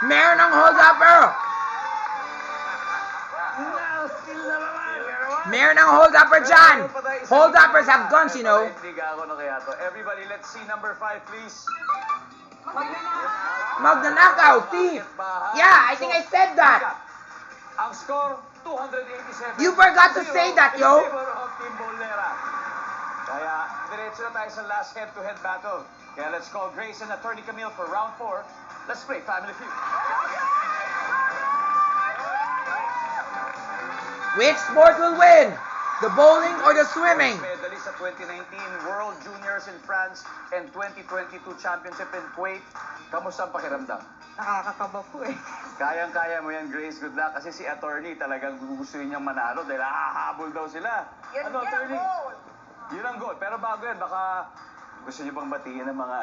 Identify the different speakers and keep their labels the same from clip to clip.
Speaker 1: Meron ng hold-upper!
Speaker 2: Skill na naman!
Speaker 1: Meron ng hold-upper dyan! Hold-uppers have guns, you know.
Speaker 2: Intriga ako na kaya to. Everybody, let's see number 5, please.
Speaker 1: Magna-knockout, thief! Yeah, I think I said that!
Speaker 2: Ang score, 287.
Speaker 1: You forgot to say that, yo.
Speaker 2: In favor of Team Bolera. Kaya, diretso na tayo sa last head-to-head battle. Kaya let's call Grace and Attorney Camille for round 4. Let's play Family Feud.
Speaker 1: Which sport will win? The bowling or the swimming?
Speaker 2: Medalist sa 2019 World Juniors in France and 2022 Championship in Kuwait. Kamusta ang pakiramdam?
Speaker 3: Nakakakaba po eh.
Speaker 2: Kayang-kaya mo yan, Grace. Good luck. Kasi si Attorney talagang gusto niyang manalo dahil hahabol daw sila. Attorney? Yun ang goal. Pero bago yan, baka gusto niyo bang batiin ng mga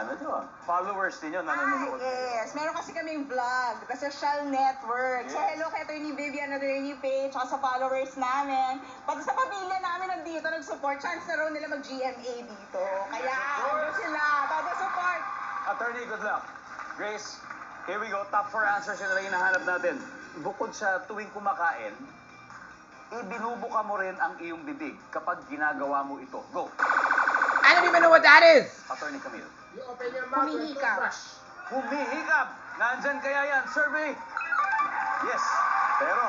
Speaker 2: followers niyo na nanonood?
Speaker 3: Yes. Meron kasi kaming vlog, the social network. So, hello kay Attorney Vivian, Attorney Page, sa followers namin. Pati sa pamilya namin nandito, nag-support. Chance na raw nila mag-GMA dito. Kaya, ano sila, todo support.
Speaker 2: Attorney, good luck. Grace, here we go. Top 4 answers yun na lang hinahanap natin. Bukod sa tuwing kumakain, ibinubuka mo rin ang iyong bibig kapag ginagawa mo ito. Go!
Speaker 1: I don't even know what that is.
Speaker 2: Attorney Camille.
Speaker 3: Humihikap.
Speaker 2: Humihikap! Nandyan kaya yan? Survey! Yes. Pero,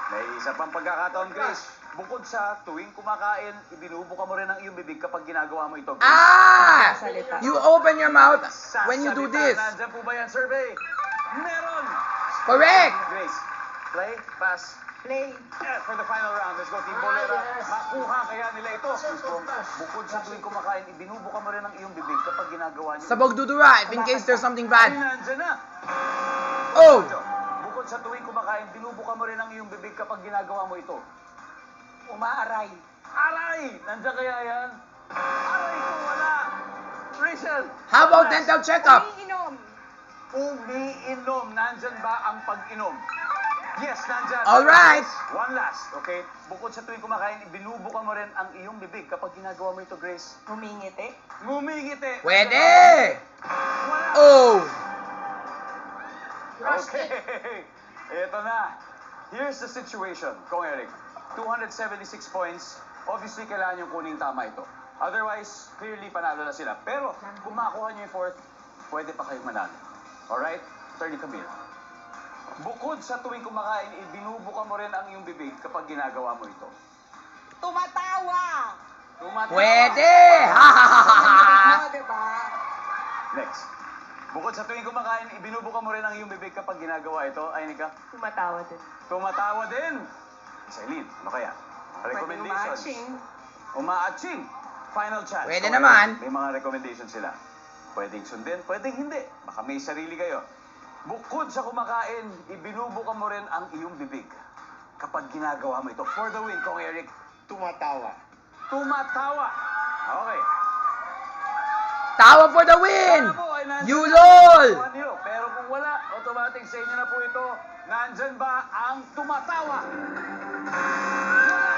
Speaker 2: may isa pang pagkakataon, Grace. Bukod sa tuwing kumakain, ibinubuka mo rin ang iyong bibig kapag ginagawa mo ito.
Speaker 1: Ah!
Speaker 3: Salita.
Speaker 1: You open your mouth when you do
Speaker 2: Sasalita.
Speaker 1: this.
Speaker 2: Nandyan po ba yan? Survey! Meron!
Speaker 1: Correct!
Speaker 2: Grace, play, pass.
Speaker 3: Play.
Speaker 2: For the final round, let's go Team Bolera. Makuha kaya nila ito. Bukod sa tuwing kumakain, ibinubuka mo rin ang iyong bibig kapag ginagawa niyo.
Speaker 1: Sabog dudura if in case there's something bad.
Speaker 2: Nandyan na.
Speaker 1: Oh!
Speaker 2: Bukod sa tuwing kumakain, binubuka mo rin ang iyong bibig kapag ginagawa mo ito.
Speaker 3: Umaaray.
Speaker 2: Aray! Nandyan kaya yan? Aray ko wala! Rachel!
Speaker 1: How about dental checkup?
Speaker 3: Umiinom.
Speaker 2: Umiinom. Nandyan ba ang pag-inom? Yes, nandyan.
Speaker 1: Alright.
Speaker 2: One last, okay? Bukod sa tuwing kumakain, binubuka mo rin ang iyong bibig kapag ginagawa mo ito, Grace.
Speaker 3: Humingiti.
Speaker 2: Ngumingiti.
Speaker 1: Pwede!
Speaker 2: Wala.
Speaker 1: Oh!
Speaker 2: Okay. Ito na. Here's the situation, Kong Eric. 276 points. Obviously, kailangan yung kuning tama ito. Otherwise, clearly panalo na sila. Pero, kung makuha niyo yung fourth, pwede pa kayong manalo. Alright? Attorney Camille. Bukod sa tuwing kumakain, ibinubuka mo rin ang iyong bibig kapag ginagawa mo ito.
Speaker 3: Tumatawa.
Speaker 2: Tumatawa.
Speaker 1: Pwede! Ha ha ha ha ha!
Speaker 3: Ano, diba?
Speaker 2: Next. Bukod sa tuwing kumakain, ibinubuka mo rin ang iyong bibig kapag ginagawa ito. Ay, Nika.
Speaker 3: Tumatawa din.
Speaker 2: Tumatawa din. Celine, ano kaya? Recommendations. Umaaching. Final chance.
Speaker 1: Pwede
Speaker 2: Okay,
Speaker 1: naman.
Speaker 2: May mga recommendations sila. Pwedeng sundin, pwedeng hindi. Baka may sarili kayo. Bukod sa kumakain, ibinubuka mo rin ang iyong bibig kapag ginagawa mo ito. For the win, Kong Eric.
Speaker 4: Tumatawa.
Speaker 2: Tumatawa. Okay.
Speaker 1: Tawa for the win!
Speaker 2: Sana po ay nandyan
Speaker 1: You
Speaker 2: na
Speaker 1: lol!
Speaker 2: ang niyo. Pero kung wala, automatic sa inyo na po ito. Nandyan ba ang tumatawa?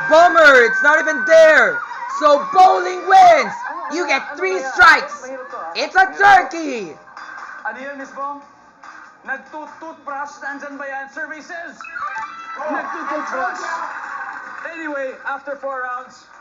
Speaker 1: Bummer! It's not even there! So bowling wins! You get 3 strikes! It's a turkey!
Speaker 2: Ano yun, Miss Bong? Nagtututbrush? Nandyan ba yan? Survey says, nagtututbrush. Anyway, after 4 rounds,